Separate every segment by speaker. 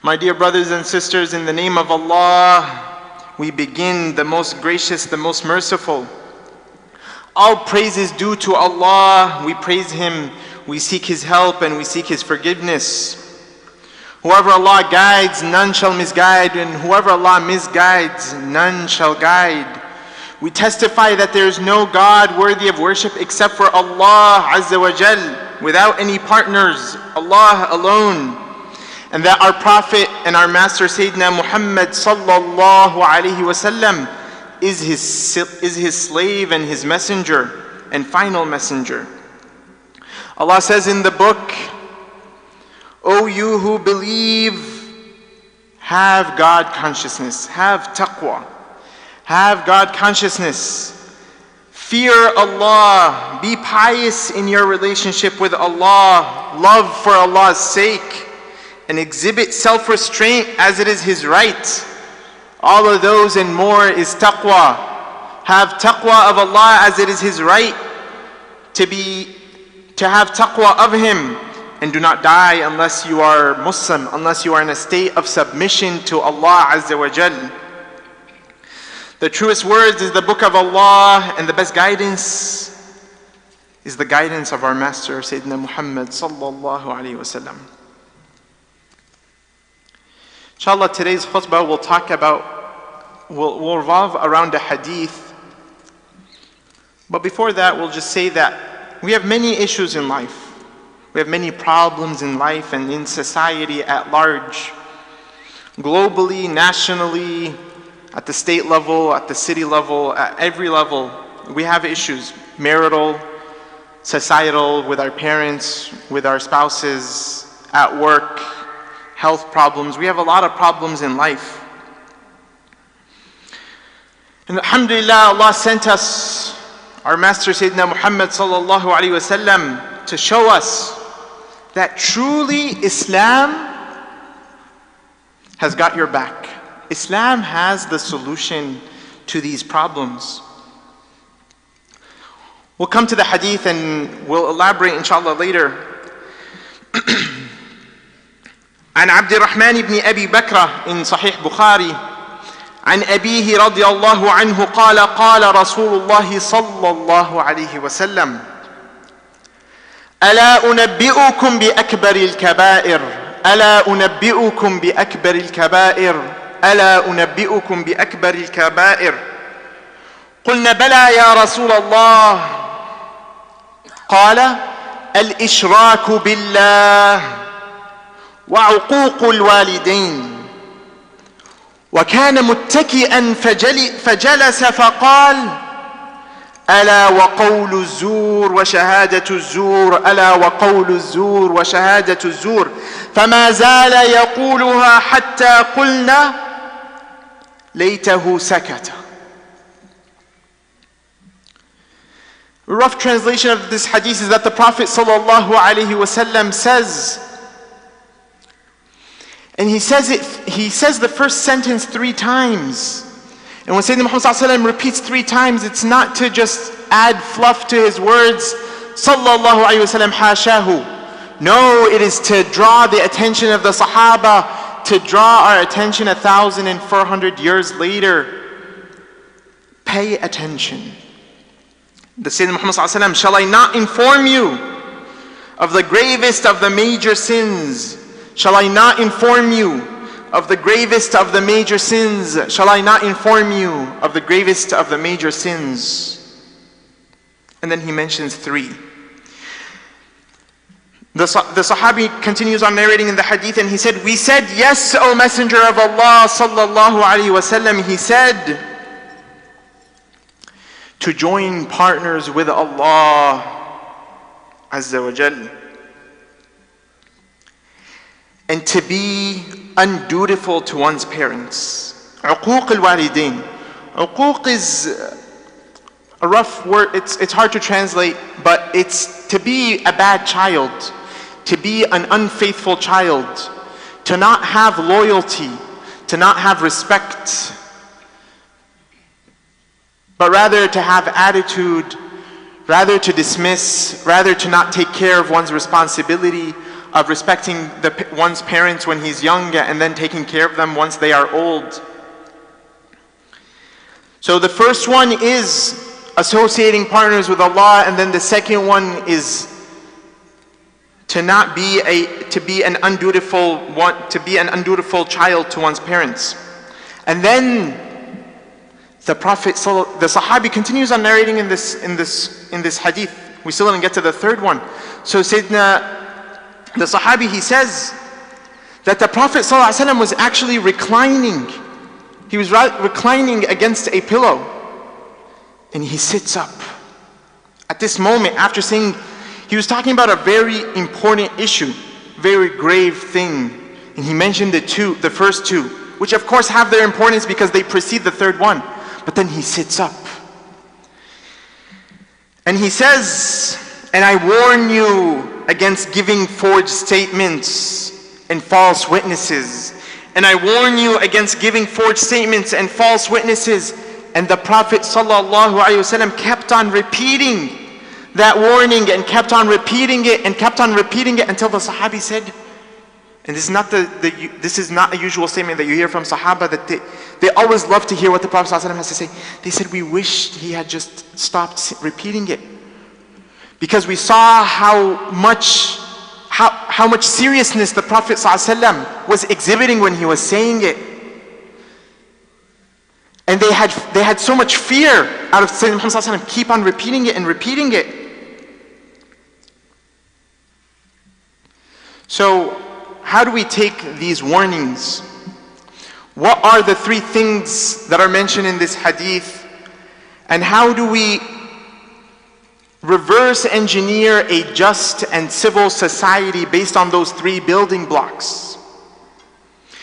Speaker 1: My dear brothers and sisters, in the name of Allah, we begin, the most gracious, the most merciful. All praise is due to Allah. We praise Him, we seek His help, and we seek His forgiveness. Whoever Allah guides, none shall misguide, and whoever Allah misguides, none shall guide. We testify that there is no God worthy of worship except for Allah Azza wa Jal, without any partners, Allah alone. And that our Prophet and our Master Sayyidina Muhammad sallallahu alayhi wasallam is his slave and his messenger and final messenger. Allah says in the book, O you who believe, have God consciousness, have taqwa, have God consciousness. Fear Allah, be pious in your relationship with Allah, love for Allah's sake, and exhibit self-restraint as it is His right. All of those and more is taqwa. Have taqwa of Allah as it is His right to have taqwa of Him. And do not die unless you are Muslim, unless you are in a state of submission to Allah Azza wa Jal. The truest words is the book of Allah, and the best guidance is the guidance of our Master Sayyidina Muhammad sallallahu alayhi wasallam. Inshallah, today's khutbah will revolve around a hadith. But before that, we'll just say that we have many issues in life. We have many problems in life and in society at large. Globally, nationally, at the state level, at the city level, at every level, we have issues. Marital, societal, with our parents, with our spouses, at work, health problems. We have a lot of problems in life. And alhamdulillah, Allah sent us our Master Sayyidina Muhammad sallallahu alayhi wasallam to show us that truly Islam has got your back. Islam has the solution to these problems. We'll come to the hadith and we'll elaborate inshallah later. عن عبد الرحمن بن أبي بكر in صحيح بخاري عن أبيه رضي الله عنه قال قال رسول الله صلى الله عليه وسلم ألا أنبئكم بأكبر الكبائر ألا أنبئكم بأكبر الكبائر ألا أنبئكم بأكبر الكبائر قلنا بلى يا رسول الله قال الإشراك بالله وعقوق الوالدين وكان متكئا فجلس فقال ألا وقول الزور وشهادة الزور ألا وقول الزور وشهادة الزور فما زال يقولها حتى قلنا ليته سكت. A rough translation of this hadith is that the Prophet sallallahu alaihi wasallam says, and he says the first sentence 3 times. And when Sayyidina Muhammad sallallahu alaihi wasallam repeats 3 times, it's not to just add fluff to his words, sallallahu alaihi wasallam hashahu. No, it is to draw the attention of the Sahaba, to draw our attention 1,400 years later. Pay attention. The Sayyidina Muhammad sallallahu alaihi wasallam, shall I not inform you of the gravest of the major sins? Shall I not inform you of the gravest of the major sins? Shall I not inform you of the gravest of the major sins? And then he mentions 3. The Sahabi continues on narrating in the hadith, and he said, we said, yes, O Messenger of Allah sallallahu alaihi wasallam. He said, to join partners with Allah Azza wa Jal, and to be undutiful to one's parents. Uquq al-walidain. Uquq is a rough word, it's hard to translate, but it's to be a bad child, to be an unfaithful child, to not have loyalty, to not have respect, but rather to have attitude, rather to dismiss, rather to not take care of one's responsibility, of respecting one's parents when he's young and then taking care of them once they are old. So the first one is associating partners with Allah, and then the second one is to be an undutiful child to one's parents. And then the Sahabi continues on narrating in this hadith. We still didn't get to the third one. So the Sahabi, he says that the Prophet ﷺ was actually reclining. He was reclining against a pillow, and he sits up. At this moment, after saying, he was talking about a very important issue, very grave thing, and he mentioned the first two, which of course have their importance because they precede the third one. But then he sits up, and he says, "And I warn you against giving forged statements and false witnesses. And I warn you against giving forged statements and false witnesses." And the Prophet ﷺ kept on repeating that warning and kept on repeating it and kept on repeating it until the Sahabi said, and this is not a usual statement that you hear from Sahaba, that they always love to hear what the Prophet ﷺ has to say. They said, "We wished he had just stopped repeating it, because we saw how much seriousness the Prophet ﷺ was exhibiting when he was saying it. And they had so much fear out of Sayyidina Muhammad ﷺ keep on repeating it and repeating it." So, how do we take these warnings? What are the three things that are mentioned in this hadith? And how do we reverse engineer a just and civil society based on those three building blocks?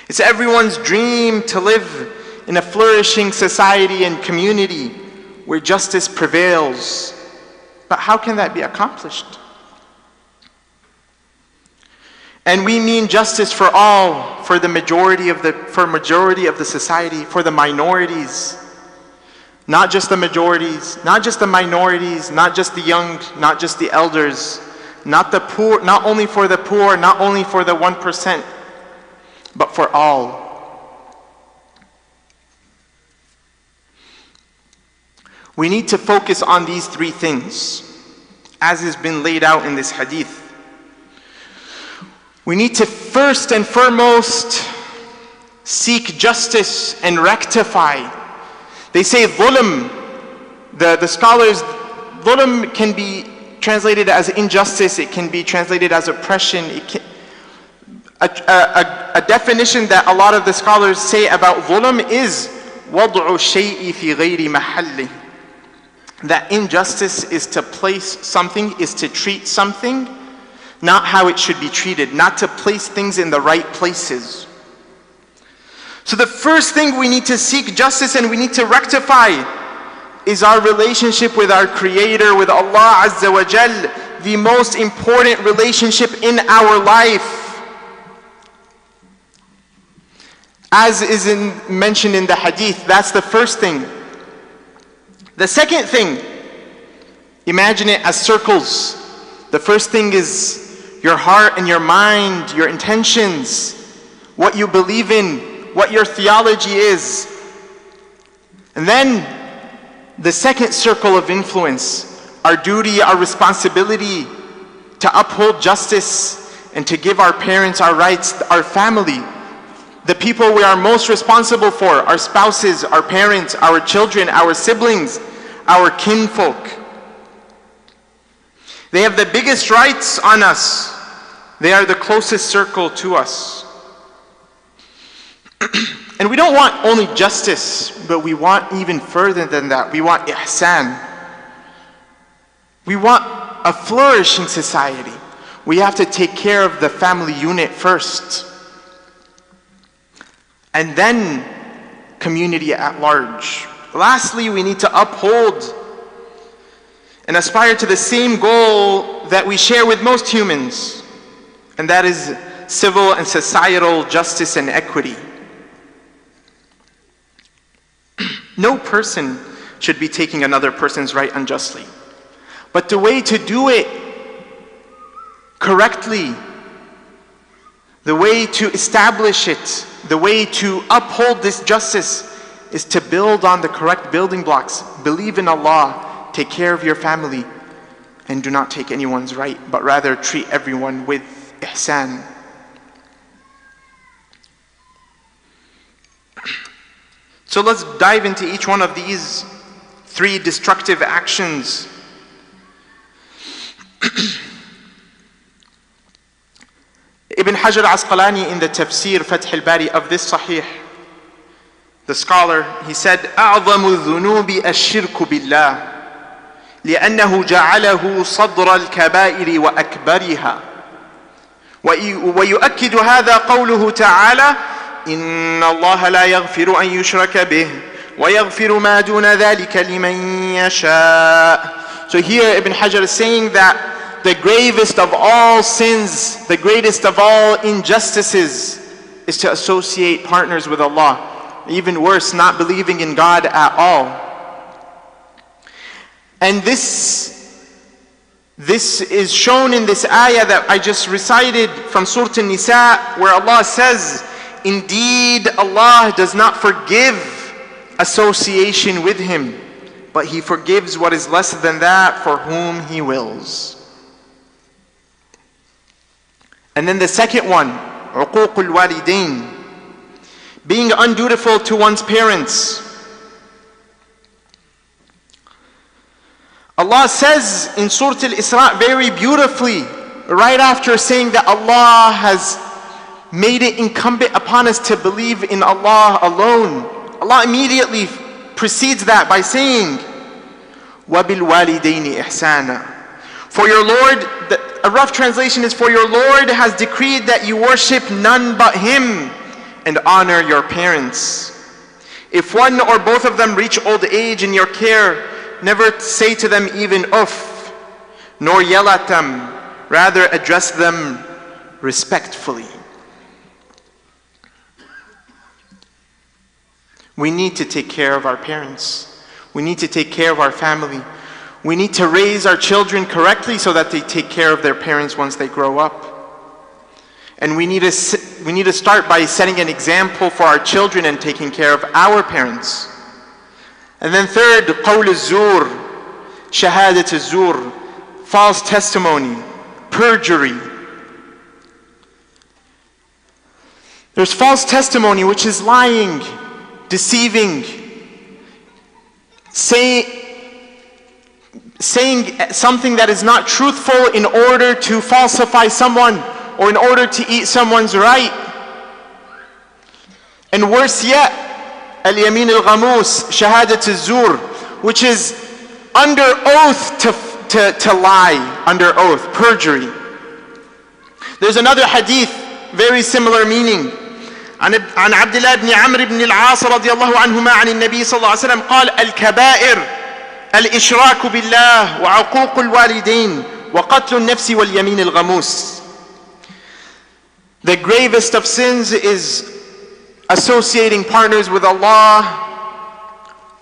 Speaker 1: It's everyone's dream to live in a flourishing society and community where justice prevails. But how can that be accomplished? And we mean justice for all, for majority of the society, for the minorities. Not just the majorities, not just the minorities, not just the young, not just the elders, not the poor, not only for the poor, not only for the 1%, but for all. We need to focus on these three things, as has been laid out in this hadith. We need to first and foremost seek justice and rectify. They say dhulm, the scholars, dhulm can be translated as injustice, it can be translated as oppression. A definition that a lot of the scholars say about dhulm is وَضْعُ الشَّيْءِ فِي غَيْرِ مَحَلِّهِ. That injustice is to place something, is to treat something not how it should be treated, not to place things in the right places. So the first thing we need to seek justice and we need to rectify is our relationship with our Creator, with Allah Azza wa Jal, the most important relationship in our life. As is mentioned in the hadith, that's the first thing. The second thing, imagine it as circles. The first thing is your heart and your mind, your intentions, what you believe in, what your theology is. And then the second circle of influence, our duty, our responsibility to uphold justice and to give our parents our rights, our family, the people we are most responsible for, our spouses, our parents, our children, our siblings, our kinfolk. They have the biggest rights on us. They are the closest circle to us. And we don't want only justice, but we want even further than that. We want ihsan. We want a flourishing society. We have to take care of the family unit first. And then community at large. Lastly, we need to uphold and aspire to the same goal that we share with most humans, and that is civil and societal justice and equity. No person should be taking another person's right unjustly. But the way to do it correctly The way to establish it, the way to uphold this justice is to build on the correct building blocks. Believe in Allah, take care of your family, and do not take anyone's right, but rather treat everyone with ihsan. So let's dive into each one of these 3 destructive actions. Ibn Hajar Asqalani in the Tafsir Fath al-Bari of this Sahih, the scholar, he said, أعظم الذنوب الشرك بالله لأنه جعله صدر الكبائر وأكبرها ويؤكد هذا قوله تعالى إن الله لا يغفر أن يشرك به ويغفر ما دون ذلك لمن يشاء. So here Ibn Hajar is saying that the gravest of all sins, the greatest of all injustices is to associate partners with Allah. Even worse, not believing in God at all. And this is shown in this ayah that I just recited from Surah An-Nisa, where Allah says, indeed Allah does not forgive association with Him, but He forgives what is less than that for whom He wills. And then the second one, عقوق الوالدين, being undutiful to one's parents. Allah says in Surah Al-Isra very beautifully, right after saying that Allah has made it incumbent upon us to believe in Allah alone, Allah immediately precedes that by saying, وَبِالْوَالِدَيْنِ إِحْسَانًا. For your Lord, a rough translation is, for your Lord has decreed that you worship none but Him and honor your parents. If one or both of them reach old age in your care, never say to them even uff, nor yell at them, rather address them respectfully. We need to take care of our parents. We need to take care of our family. We need to raise our children correctly so that they take care of their parents once they grow up. And we need to start by setting an example for our children and taking care of our parents. And then third, qawl al-zur, shahadat al-zur, false testimony, perjury. There's false testimony, which is lying, deceiving, saying something that is not truthful in order to falsify someone or in order to eat someone's right. And worse yet, al-yamin al-ghamus, shahadat al-zur, which is under oath to lie, under oath, perjury. There's another hadith, very similar meaning. عن عبد الله بن عمرو بن العاص رضي الله عنهما عن النبي صلى الله عليه وسلم قال الكبائر الإشراك بالله وعقوق الوالدين وقتل النفس واليمين الغموس. The gravest of sins is associating partners with Allah,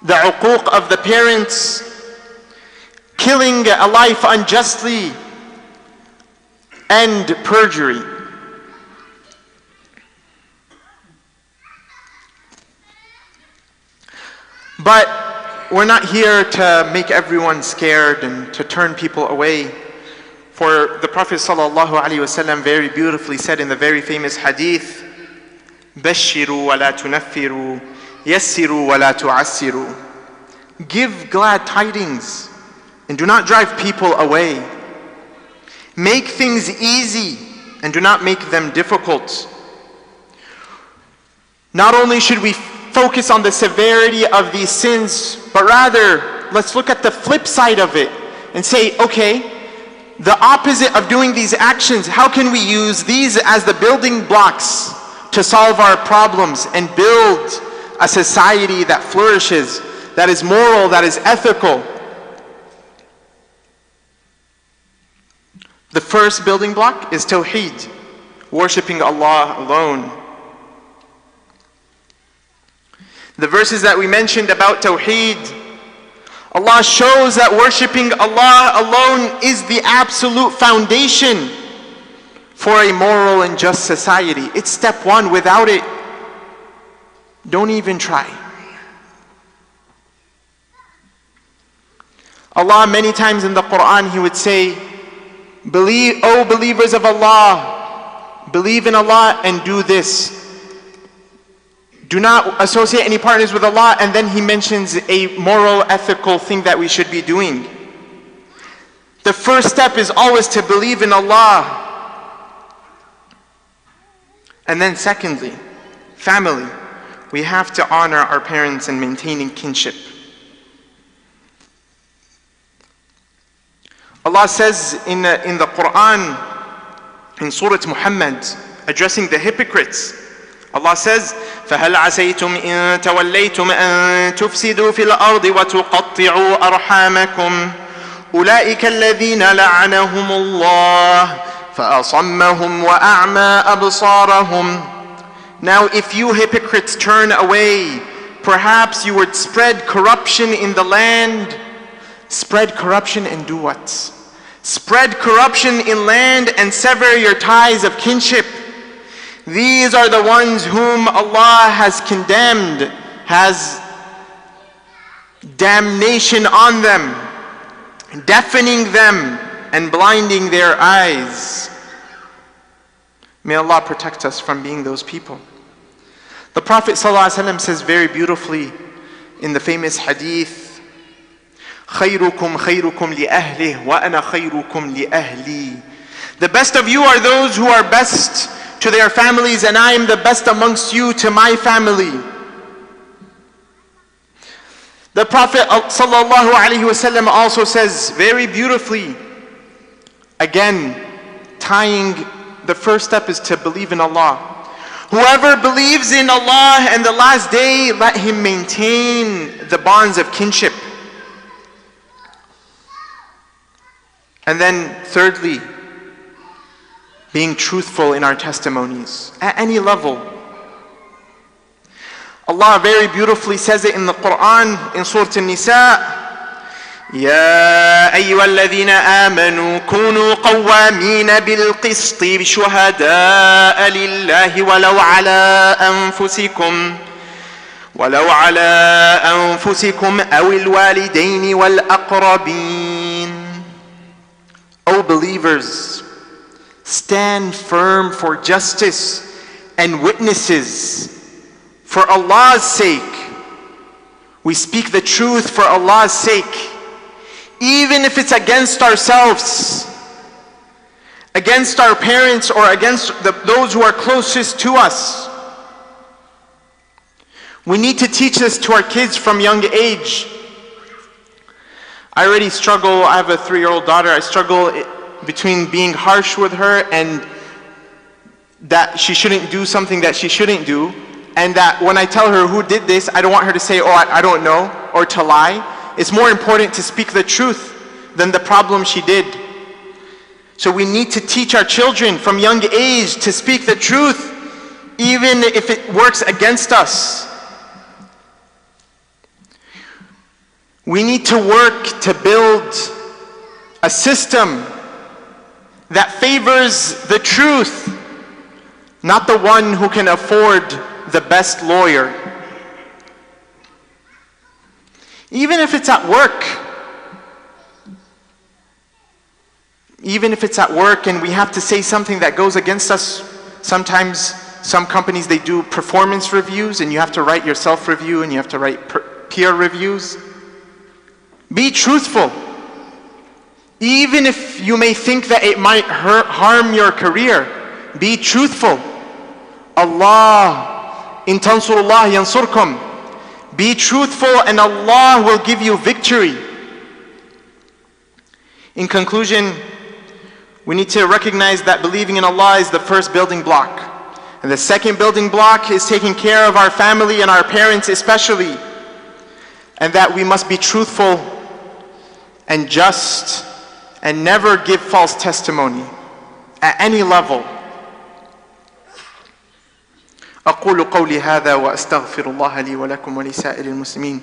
Speaker 1: the uquq of the parents, killing a life unjustly, and perjury. But we're not here to make everyone scared and to turn people away. For the Prophet ﷺ very beautifully said in the very famous hadith, بَشِّرُوا وَلَا تُنَفِّرُوا يَسِّرُوا وَلَا تُعَسِّرُوا. Give glad tidings and do not drive people away. Make things easy and do not make them difficult. Not only should we focus on the severity of these sins, but rather let's look at the flip side of it and say, okay, the opposite of doing these actions, how can we use these as the building blocks to solve our problems and build a society that flourishes, that is moral, that is ethical? The first building block is Tawheed, worshiping Allah alone. The verses that we mentioned about Tawheed, Allah shows that worshiping Allah alone is the absolute foundation for a moral and just society. It's step one. Without it, don't even try. Allah, many times in the Quran, He would say, "Believe, O believers of Allah, believe in Allah and do this. Do not associate any partners with Allah," and then He mentions a moral, ethical thing that we should be doing. The first step is always to believe in Allah. And then secondly, family. We have to honor our parents and maintaining kinship. Allah says in the Quran, in Surah Muhammad, addressing the hypocrites, Allah says, فَهَلْ عَسَيْتُمْ إِن تَوَلَّيْتُمْ أَن تُفْسِدُوا فِي الْأَرْضِ وَتُقَطِّعُوا أَرْحَامَكُمْ أُولَئِكَ الَّذِينَ لَعَنَهُمُ اللَّهُ فَأَصَمَّهُمْ وَأَعْمَى أَبْصَارَهُمْ. Now if you hypocrites turn away, perhaps you would spread corruption in the land. Spread corruption and do what? Spread corruption in land and sever your ties of kinship. These are the ones whom Allah has condemned, has damnation on them, deafening them and blinding their eyes. May Allah protect us from being those people. The Prophet ﷺ says very beautifully in the famous hadith, خَيْرُكُمْ خَيْرُكُمْ لِأَهْلِهِ وَأَنَا خَيْرُكُمْ لِأَهْلِي. The best of you are those who are best to their families, and I am the best amongst you to my family. The Prophet ﷺ also says very beautifully, again, tying the first step is to believe in Allah. Whoever believes in Allah and the last day, let him maintain the bonds of kinship. And then thirdly, being truthful in our testimonies at any level. Allah very beautifully says it in the Quran in Surah An-Nisa, يا أيها الذين آمنوا كونوا قوامين بالقسط شهداء لله ولو على أنفسكم أو الوالدين والأقربين. O believers, stand firm for justice and witnesses for Allah's sake. We speak the truth for Allah's sake, even if it's against ourselves, against our parents, or against those who are closest to us. We need to teach this to our kids from young age. I already struggle, I have a 3-year-old daughter, I struggle between being harsh with her and that she shouldn't do something that she shouldn't do, and that when I tell her who did this, I don't want her to say, "Oh, I don't know," or to lie. It's more important to speak the truth than the problem she did. So we need to teach our children from young age to speak the truth, even if it works against us. We need to work to build a system that favors the truth, not the one who can afford the best lawyer. Even if it's at work. Even if it's at work and we have to say something that goes against us. Sometimes some companies, they do performance reviews and you have to write your self-review and you have to write peer reviews. Be truthful. Even if you may think that it might harm your career, be truthful. Allah, in tansurullah yansurkum. Be truthful and Allah will give you victory. In conclusion, we need to recognize that believing in Allah is the first building block. And the second building block is taking care of our family and our parents especially. And that we must be truthful and just and never give false testimony at any level. أقول قولي هذا وأستغفر الله لي ولكم ولسائر المسلمين